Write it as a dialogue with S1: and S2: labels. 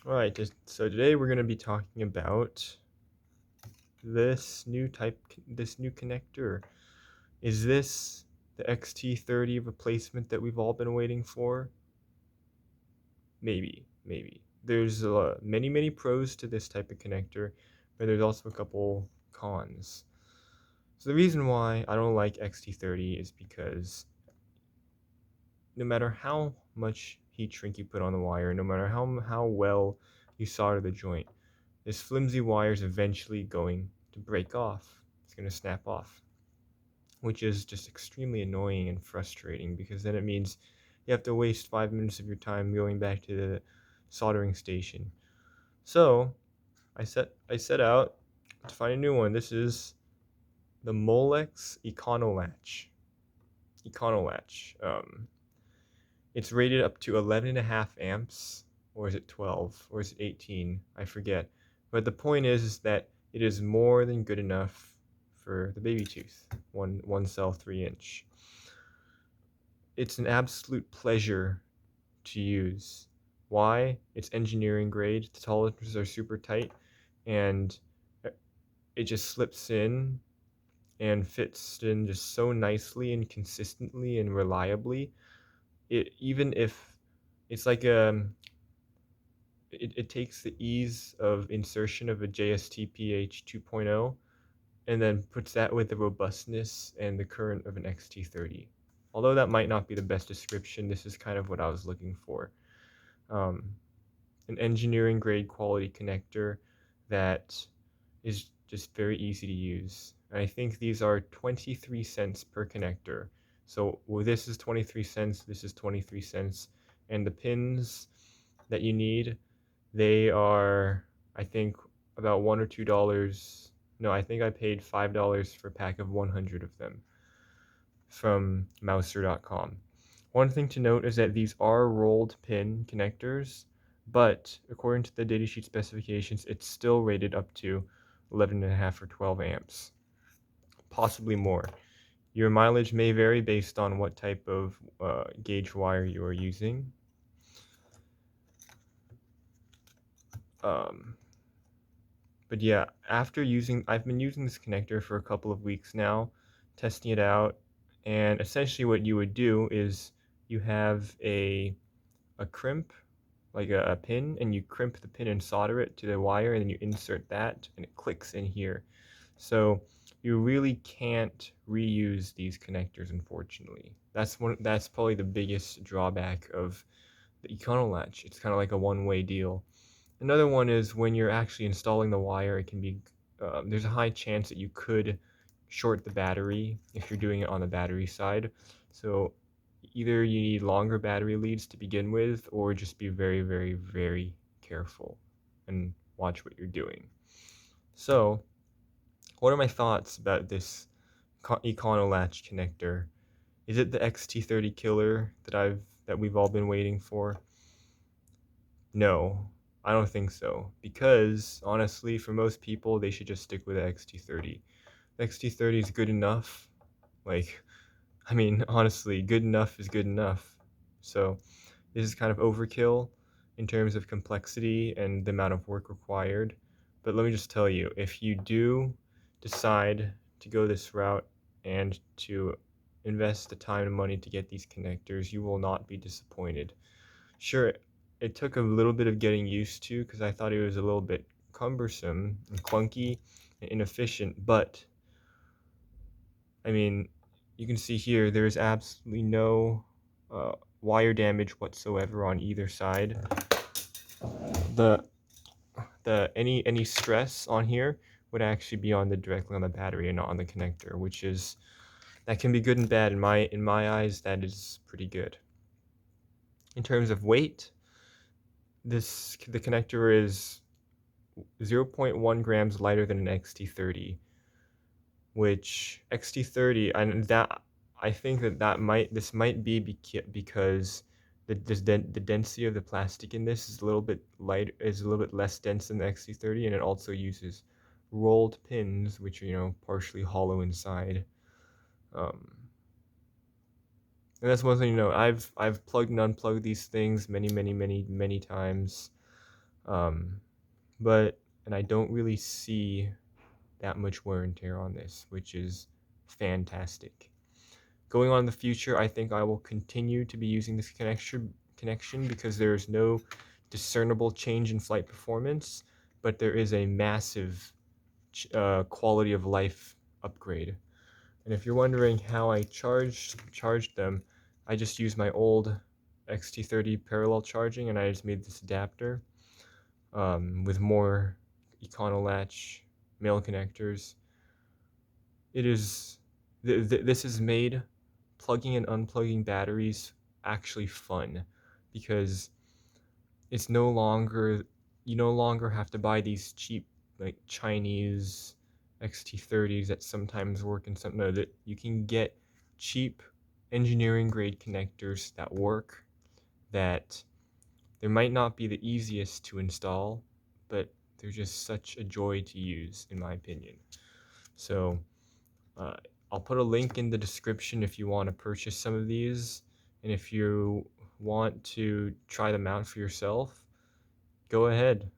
S1: Alright, so today we're going to be talking about this new connector. Is this the XT-30 replacement that we've all been waiting for? Maybe, maybe. There's many pros to this type of connector, but there's also a couple cons. So the reason why I don't like XT-30 is because no matter how much heat shrink you put on the wire, no matter how well you solder the joint, this flimsy wire is eventually going to break off. It's going to snap off, which is just extremely annoying and frustrating because then it means you have to waste 5 minutes of your time going back to the soldering station. So I set out to find a new one. This is the Molex EconoLatch. EconoLatch. It's rated up to 11.5 amps, or is it 12, or is it 18? I forget. But the point is that it is more than good enough for the baby tooth, one cell 3-inch. It's an absolute pleasure to use. Why? It's engineering grade. The tolerances are super tight, and it just slips in and fits in just so nicely and consistently and reliably. Even if it's like it takes the ease of insertion of a JSTPH 2.0 and then puts that with the robustness and the current of an XT-30. Although that might not be the best description, this is kind of what I was looking for. Um, an engineering grade quality connector that is just very easy to use. And I think these are 23 cents per connector. So this is 23 cents, this is 23 cents, and the pins that you need, they are, I think, about $1 or $2. No, I think I paid $5 for a pack of 100 of them from Mouser.com. One thing to note is that these are rolled pin connectors, but according to the datasheet specifications, it's still rated up to 11.5 or 12 amps, possibly more. Your mileage may vary based on what type of gauge wire you are using. But yeah, I've been using this connector for a couple of weeks now, testing it out, and essentially what you would do is you have a crimp, like a pin, and you crimp the pin and solder it to the wire, and then you insert that, and it clicks in here. So you really can't reuse these connectors, unfortunately. That's probably the biggest drawback of the EconoLatch. It's kind of like a one-way deal. Another one is when you're actually installing the wire, it can be there's a high chance that you could short the battery if you're doing it on the battery side. So either you need longer battery leads to begin with, or just be very careful and watch what you're doing. So what are my thoughts about this EconoLatch connector? Is it the XT-30 killer that we've all been waiting for? No, I don't think so. Because honestly, for most people, they should just stick with the XT-30. The XT-30 is good enough. Like, I mean, honestly, good enough is good enough. So this is kind of overkill in terms of complexity and the amount of work required. But let me just tell you, if you do decide to go this route and to invest the time and money to get these connectors, you will not be disappointed. Sure, it took a little bit of getting used to because I thought it was a little bit cumbersome and clunky and inefficient, but I mean, you can see here there is absolutely no wire damage whatsoever on either side. The any stress on here would actually be directly on the battery and not on the connector, which is that can be good and bad. In my eyes, that is pretty good. In terms of weight, the connector is 0.1 grams lighter than an XT-30, which XT-30, and that I think this might be because the density of the plastic in this is a little bit less dense than the XT-30, and it also uses rolled pins, which are partially hollow inside. And that's one thing I've plugged and unplugged these things many times. Um, and I don't really see that much wear and tear on this, which is fantastic. Going on in the future, I think I will continue to be using this connection because there's no discernible change in flight performance, but there is a massive quality of life upgrade. And if you're wondering how I charged them, I just used my old XT-30 parallel charging, and I just made this adapter with more EconoLatch male connectors. It is this has made plugging and unplugging batteries actually fun, because it's no longer you no longer have to buy these cheap like Chinese XT-30s that sometimes work in some no that you can get cheap engineering grade connectors that work, that they might not be the easiest to install, but they're just such a joy to use in my opinion. So uh, I'll put a link in the description if you want to purchase some of these, and if you want to try them out for yourself, go ahead.